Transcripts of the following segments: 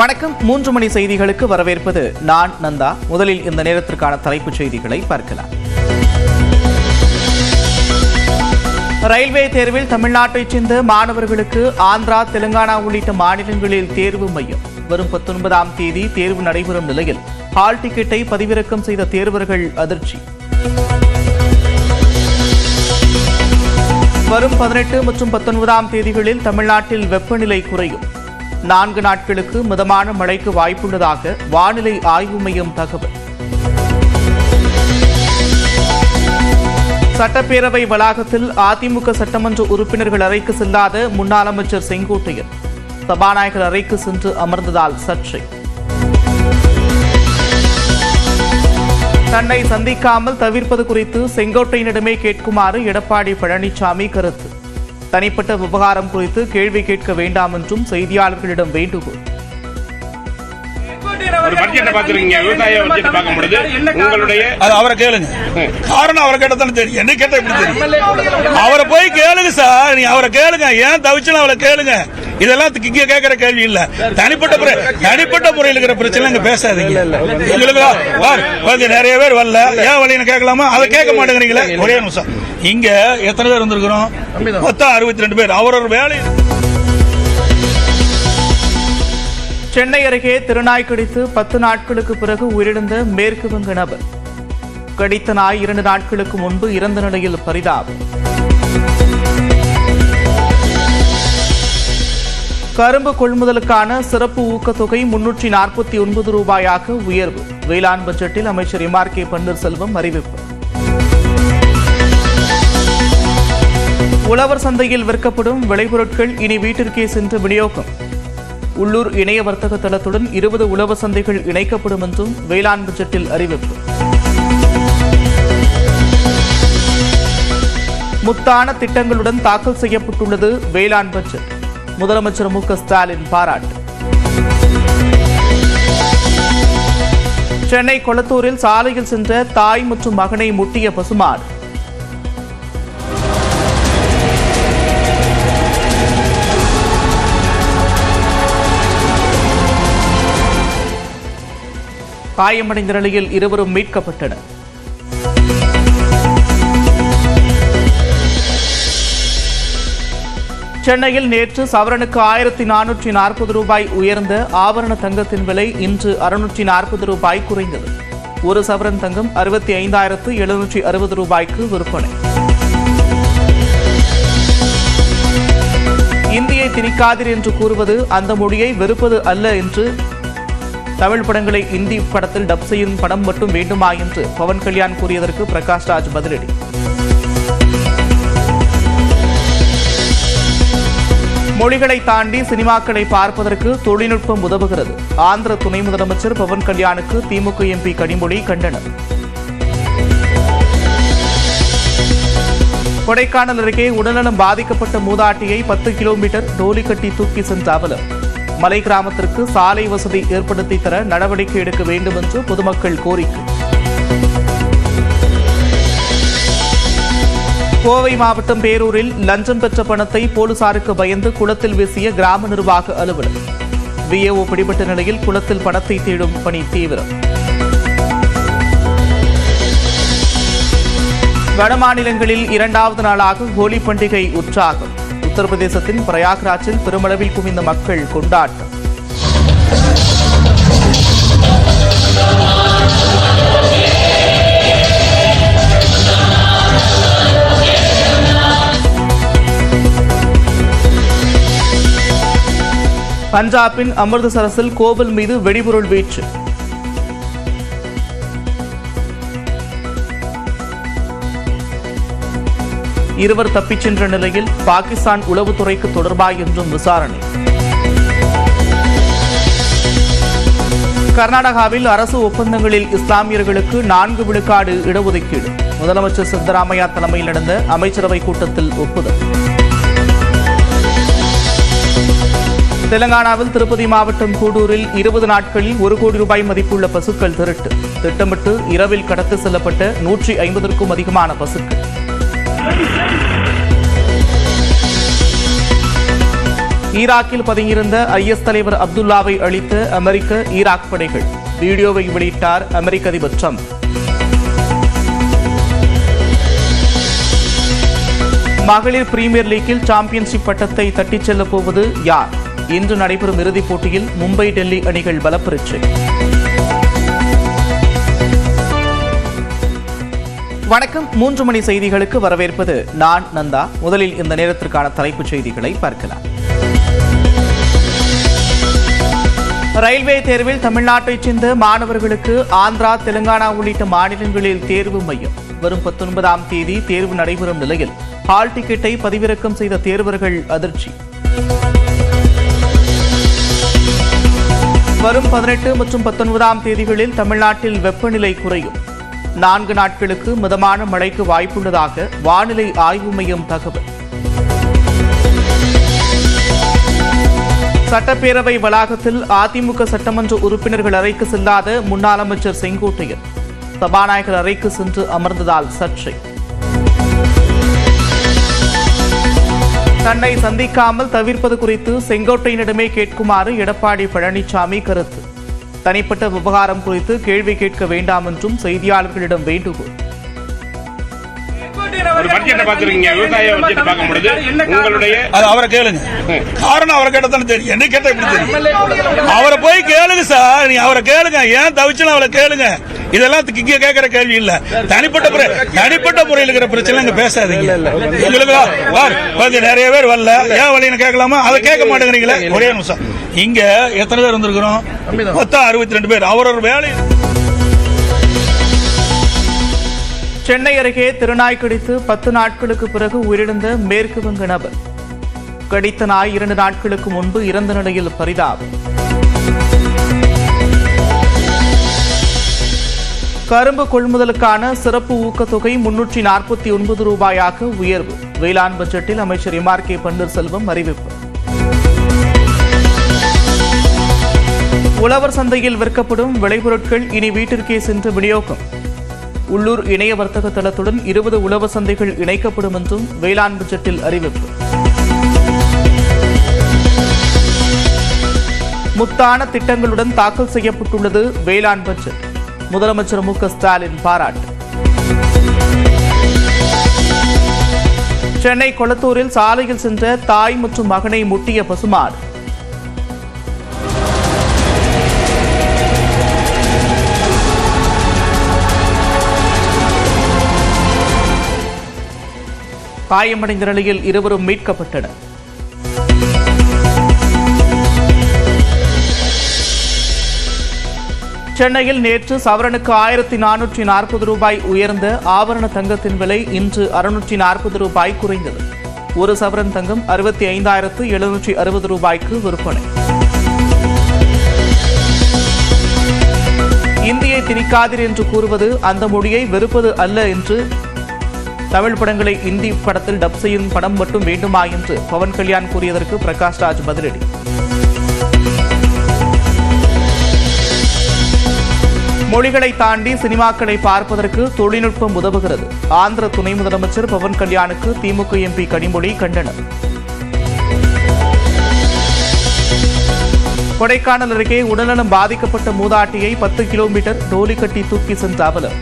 வணக்கம். 3 மணி செய்திகளுக்கு வரவேற்பது நான் நந்தா. முதலில் இந்த நேரத்திற்கான தலைப்புச் செய்திகளை பார்க்கலாம். ரயில்வே தேர்வில் தமிழ்நாட்டைச் சேர்ந்த மாணவர்களுக்கு ஆந்திரா, தெலுங்கானா உள்ளிட்ட மாநிலங்களில் தேர்வு மையம். வரும் 19ஆம் தேதி தேர்வு நடைபெறும் நிலையில் ஹால் டிக்கெட்டை பதிவிறக்கம் செய்த தேர்வர்கள் அதிர்ச்சி. வரும் 18 மற்றும் 19ஆம் தேதிகளில் தமிழ்நாட்டில் வெப்பநிலை குறையும். 4 நாட்களுக்கு மிதமான மழைக்கு வாய்ப்புள்ளதாக வானிலை ஆய்வு மையம் தகவல். சட்டப்பேரவை வளாகத்தில் அதிமுக சட்டமன்ற உறுப்பினர்கள் அறைக்கு செல்லாத முன்னாள் அமைச்சர் செங்கோட்டையன் சபாநாயகர் அறைக்கு சென்று அமர்ந்ததால் சர்ச்சை. தன்னை சந்திக்காமல் தவிர்ப்பது குறித்து செங்கோட்டையனிடமே கேட்குமாறு எடப்பாடி பழனிசாமி கருத்து. தனிப்பட்ட விவகாரம் குறித்து கேள்வி கேட்க வேண்டாம் என்றும் செய்தியாளர்களிடம் வேண்டுகோள். அவரை கேளுங்க. காரணம் அவரை கேட்டதானே தெரியும். என்ன கேட்டா எப்படி தெரியும்? அவரை போய் கேளுங்க சார். நீ அவரை கேளுங்க. ஏன் தவிச்சுன்னு அவரை கேளுங்க. இதெல்லாம் இங்க கேட்கிற கேள்வி இல்ல. தனிப்பட்ட முறையில் இருக்கிற பிரச்சனை இங்க பேசாதீங்க. எங்களுக்கு நிறைய பேர் வரல. ஏன் வழின்னு கேட்கலாமா? அதை கேட்க மாட்டேங்கிறீங்களே. ஒரே நிமிஷம். இங்க எத்தனை பேர் வந்திருக்கிறோம்? மொத்தம் 62 பேர். அவரோட வேலை. சென்னை அருகே திருநாய் கடித்து 10 நாட்களுக்கு பிறகு உயிரிழந்த மேற்கு வங்க நபர். கடித்த நாய் 2 நாட்களுக்கு முன்பு இறந்த நிலையில் பரிதாபம். கரும்பு கொள்முதலுக்கான சிறப்பு ஊக்கத்தொகை 349 ரூபாயாக உயர்வு. வேளாண் பட்ஜெட்டில் அமைச்சர் எம்.ஆர். கே. பன்னீர்செல்வம் அறிவிப்பு. உழவர் சந்தையில் விற்கப்படும் விளைபொருட்கள் இனி வீட்டிற்கே சென்று விநியோகம். உள்ளூர் இணைய வர்த்தக தளத்துடன் 20 உழவர் சந்தைகள் இணைக்கப்படும் என்றும் வேளாண் பட்ஜெட்டில் அறிவிப்பு. முத்தான திட்டங்களுடன் தாக்கல் செய்யப்பட்டுள்ளது வேளாண் பட்ஜெட். முதலமைச்சர் மு.க. ஸ்டாலின் பாராட்டு. சென்னை கொளத்தூரில் சாலையில் சென்ற தாய் மற்றும் மகனை முட்டிய பசுமாடு. காயமடைந்த நிலையில் இருவரும் மீட்கப்பட்டனர். சென்னையில் நேற்று சவரனுக்கு 1440 ரூபாய் உயர்ந்த ஆபரண தங்கத்தின் விலை இன்று 640 ரூபாய் குறைந்தது. ஒரு சவரன் தங்கம் 65,760 ரூபாய்க்கு விற்பனை. இந்தியை திணிக்காதீர் என்று கூறுவது அந்த மொழியை வெறுப்பது அல்ல என்று தமிழ் படங்களை இந்தி படத்தில் டப் செய்யும் படம் மட்டும் வேண்டுமா என்று பவன் கல்யாண் கூறியதற்கு பிரகாஷ் ராஜ் பதிலடி. மொழிகளை தாண்டி சினிமாக்களை பார்ப்பதற்கு தொழில்நுட்பம் உதவுகிறது. ஆந்திர துணை முதலமைச்சர் பவன் கல்யாணுக்கு திமுக எம்பி கனிமொழி கண்டனம். கொடைக்கானல் அருகே உடல்நலம் பாதிக்கப்பட்ட மூதாட்டியை 10 கிலோமீட்டர் டோலி கட்டி தூக்கி சென்ற அவலம். மலை கிராமத்திற்கு சாலை வசதி ஏற்படுத்தி தர நடவடிக்கை எடுக்க வேண்டும் என்று பொதுமக்கள் கோரிக்கை. கோவை மாவட்டம் பேரூரில் லஞ்சம் பெற்ற பணத்தை போலீசாருக்கு பயந்து குளத்தில் வீசிய கிராம நிர்வாக அலுவலர். விஏஓ பிடிபட்ட நிலையில் குளத்தில் பணத்தை தேடும் பணி தீவிரம். வட மாநிலங்களில் 2வது நாளாக ஹோலி பண்டிகை உற்சாகம். உத்தரப்பிரதேசத்தின் பிரயாக்ராஜில் பெருமளவில் குவிந்த மக்கள் கொண்டாட்டம். பஞ்சாபின் அமிர்தசரஸில் கோவில் மீது வெடிபொருள் வீச்சு. இருவர் தப்பிச் சென்ற நிலையில் பாகிஸ்தான் உளவுத்துறைக்கு தொடர்பாய் என்றும் விசாரணை. கர்நாடகாவில் அரசு ஒப்பந்தங்களில் இஸ்லாமியர்களுக்கு 4 விழுக்காடு இடஒதுக்கீடு. முதலமைச்சர் சித்தராமையா தலைமையில் நடந்த அமைச்சரவை கூட்டத்தில் ஒப்புதல். தெலங்கானாவில் திருப்பதி மாவட்டம் கூடூரில் 20 நாட்களில் 1 கோடி ரூபாய் மதிப்புள்ள பசுக்கள் திருட்டு. திட்டமிட்டு இரவில் கடத்தி செல்லப்பட்ட 150க்கும் அதிகமான பசுக்கள். ஈராக்கில் பதுங்கியிருந்த IS தலைவர் அப்துல்லாவை அழித்த அமெரிக்க ஈராக் படைகள். வீடியோவை வெளியிட்டார் அமெரிக்க அதிபர் ட்ரம்ப். மகளிர் பிரீமியர் லீக்கில் சாம்பியன்ஷிப் பட்டத்தை தட்டிச் செல்லப் போவது யார்? இன்று நடைபெறும் இறுதிப் போட்டியில் மும்பை, டெல்லி அணிகள் பலப்பரீட்சை. வணக்கம். 3 மணி செய்திகளுக்கு வரவேற்பது நான் நந்தா. முதலில் இந்த நேரத்திற்கான தலைப்புச் செய்திகளை பார்க்கலாம். ரயில்வே தேர்வில் தமிழ்நாட்டைச் சேர்ந்த மாணவர்களுக்கு ஆந்திரா, தெலுங்கானா உள்ளிட்ட மாநிலங்களில் தேர்வு மையம். வரும் 19ஆம் தேதி தேர்வு நடைபெறும் நிலையில் ஹால் டிக்கெட்டை பதிவிறக்கம் செய்த தேர்வர்கள் அதிர்ச்சி. வரும் 18 மற்றும் 19ஆம் தேதிகளில் தமிழ்நாட்டில் வெப்பநிலை குறையும். 4 நாட்களுக்கு மிதமான மழைக்கு வாய்ப்புள்ளதாக வானிலை ஆய்வு மையம் தகவல். சட்டப்பேரவை வளாகத்தில் அதிமுக சட்டமன்ற உறுப்பினர்கள் அறைக்கு செல்லாத முன்னாள் அமைச்சர் செங்கோட்டையன் சபாநாயகர் அறைக்கு சென்று அமர்ந்ததால் சர்ச்சை. தன்னை சந்திக்காமல் தவிர்ப்பது குறித்து செங்கோட்டையனிடமே கேட்குமாறு எடப்பாடி பழனிசாமி கருத்து. தனிப்பட்ட விவகாரம் குறித்து கேள்வி கேட்க வேண்டாம் என்றும் செய்தியாளர்களிடம் வேண்டுகோள். ஒரு பட்ஜெட்டை பார்த்துருக்கீங்க, விவசாய பட்ஜெட்டை பார்க்கும் பொழுது உங்களுடைய அவரை கேளுங்க. காரணம் அவரை கேட்டதானே தெரியும். என்ன கேட்ட எப்படி தெரியும்? அவரை போய் கேளுங்க சார். நீ அவரை கேளுங்க. ஏன் தவிச்சுன்னு அவரை கேளுங்க. இதெல்லாம் இங்க கேட்கிற கேள்வி இல்ல. தனிப்பட்ட முறையில் இருக்கிற பிரச்சனை இங்க பேசாதீங்க. உங்களுக்கு நிறைய பேர் வரல, ஏன் வழின்னு கேட்கலாமா? அதை கேட்க மாட்டேங்கிறீங்களே. ஒரே நிமிஷம். இங்க எத்தனை பேர் வந்திருக்கிறோம்? மொத்தம் 62 பேர். அவரோட வேலை. சென்னை அருகே திருநாய் கடித்து 10 நாட்களுக்கு பிறகு உயிரிழந்த மேற்கு வங்க நபர். கடித்த நாய் 2 நாட்களுக்கு முன்பு இறந்த நிலையில் பரிதாபம். கரும்பு கொள்முதலுக்கான சிறப்பு ஊக்கத்தொகை 349 ரூபாயாக உயர்வு. வேளாண் பட்ஜெட்டில் அமைச்சர் MRK பன்னீர்செல்வம் அறிவிப்பு. உழவர் சந்தையில் விற்கப்படும் விளைபொருட்கள் இனி வீட்டிற்கே சென்று விநியோகம். உள்ளூர் இணைய வர்த்தக தளத்துடன் 20 உழவர் சந்தைகள் இணைக்கப்படும் என்றும் வேளாண் பட்ஜெட்டில் அறிவிப்பு. முத்தான திட்டங்களுடன் தாக்கல் செய்யப்பட்டுள்ளது வேளாண் பட்ஜெட். முதலமைச்சர் MK ஸ்டாலின் பாராட்டு. சென்னை கொளத்தூரில் சாலையில் சென்ற தாய் மற்றும் மகனை முட்டிய பசுமாடு. காயமடைந்த நிலையில் இருவரும் மீட்கப்பட்டனர். சென்னையில் நேற்று சவரனுக்கு 1440 ரூபாய் உயர்ந்த ஆபரண தங்கத்தின் விலை இன்று 640 ரூபாய் குறைந்தது. ஒரு சவரன் தங்கம் 65,760 ரூபாய்க்கு விற்பனை. இந்தியை திணிக்காதீர் என்று கூறுவது அந்த மொழியை வெறுப்பது அல்ல என்று தமிழ் படங்களை இந்தி படத்தில் டப் செய்யும் படம் மட்டும் வேண்டுமா என்று பவன் கல்யாண் கூறியதற்கு பிரகாஷ் ராஜ் பதிலடி. மொழிகளை தாண்டி சினிமாக்களை பார்ப்பதற்கு தொழில்நுட்பம் உதவுகிறது. ஆந்திர துணை முதலமைச்சர் பவன் கல்யாணுக்கு திமுக MP கனிமொழி கண்டனம். கொடைக்கானல் அருகே உடல்நலம் பாதிக்கப்பட்ட மூதாட்டியை 10 கிலோமீட்டர் டோலி கட்டி தூக்கி சென்ற அவலம்.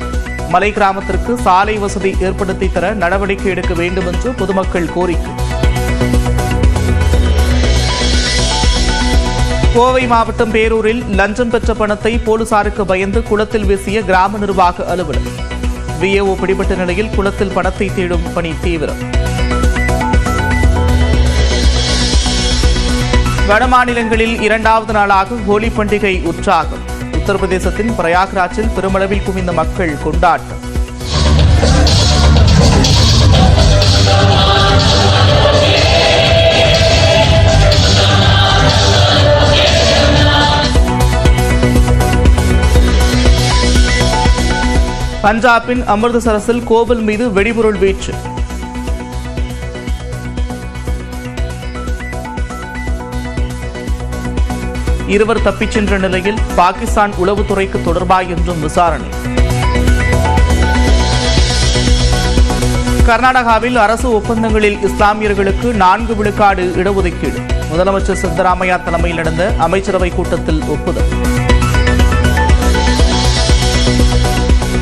மலை கிராமத்திற்கு சாலை வசதி ஏற்படுத்தி தர நடவடிக்கை எடுக்க வேண்டும் என்று பொதுமக்கள் கோரிக்கை. கோவை மாவட்டம் பேரூரில் லஞ்சம் பெற்ற பணத்தை போலீசாருக்கு பயந்து குளத்தில் வீசிய கிராம நிர்வாக அலுவலர். VAO பிடிபட்ட நிலையில் குளத்தில் பணத்தை தேடும் பணி தீவிரம். வடமாநிலங்களில் 2வது நாளாக ஹோலி பண்டிகை உற்சாகம். உத்தரப்பிரதேசத்தின் பிரயாக்ராஜில் பெருமளவில் குவிந்த மக்கள் கொண்டாட்டம். பஞ்சாபின் அமிர்தசரஸில் கோவில் மீது வெடிபொருள் வீச்சு. இருவர் தப்பிச் சென்ற நிலையில் பாகிஸ்தான் உளவுத்துறைக்கு தொடர்பா என்றும் விசாரணை. கர்நாடகாவில் அரசு ஒப்பந்தங்களில் இஸ்லாமியர்களுக்கு 4 விழுக்காடு இடஒதுக்கீடு. முதலமைச்சர் சித்தராமையா தலைமையில் நடந்த அமைச்சரவை கூட்டத்தில் ஒப்புதல்.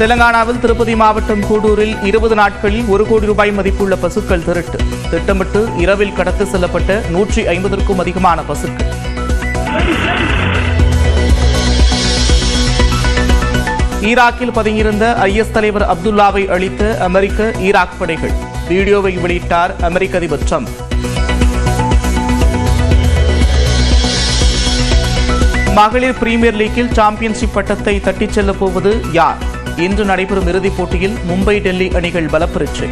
தெலங்கானாவில் திருப்பதி மாவட்டம் கூடூரில் 20 நாட்களில் 1 கோடி ரூபாய் மதிப்புள்ள பசுக்கள் திருட்டு. திட்டமிட்டு இரவில் கடத்தி செல்லப்பட்ட 150க்கும் அதிகமான பசுக்கள். ஈராக்கில் பதுங்கியிருந்த IS தலைவர் அப்துல்லாவை அழித்த அமெரிக்க ஈராக் படைகள். வீடியோவை வெளியிட்டார் அமெரிக்க அதிபர் ட்ரம்ப். மகளிர் பிரீமியர் லீக்கில் சாம்பியன்ஷிப் பட்டத்தை தட்டிச் செல்லப் போவது யார்? இன்று நடைபெறும் இறுதிப் போட்டியில் மும்பை டெல்லி அணிகள் பலப்பரீட்சை.